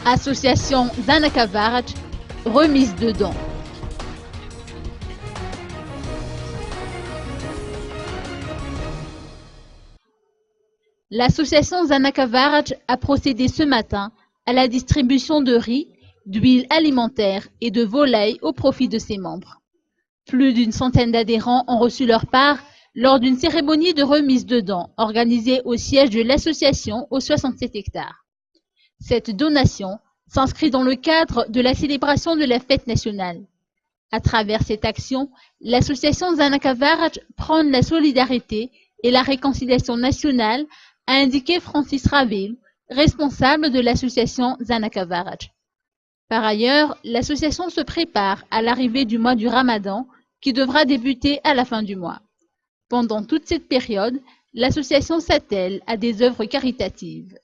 Association Zanakavaraj, remise de dons. L'association Zanakavaraj a procédé ce matin à la distribution de riz, d'huile alimentaire et de volaille au profit de ses membres. Plus d'une centaine d'adhérents ont reçu leur part lors d'une cérémonie de remise de dons organisée au siège de l'association aux 67 hectares. Cette donation s'inscrit dans le cadre de la célébration de la fête nationale. À travers cette action, l'association Zanakavaraj prône la solidarité et la réconciliation nationale, a indiqué Francis Ravil, responsable de l'association Zanakavaraj. Par ailleurs, l'association se prépare à l'arrivée du mois du Ramadan qui devra débuter à la fin du mois. Pendant toute cette période, l'association s'attelle à des œuvres caritatives.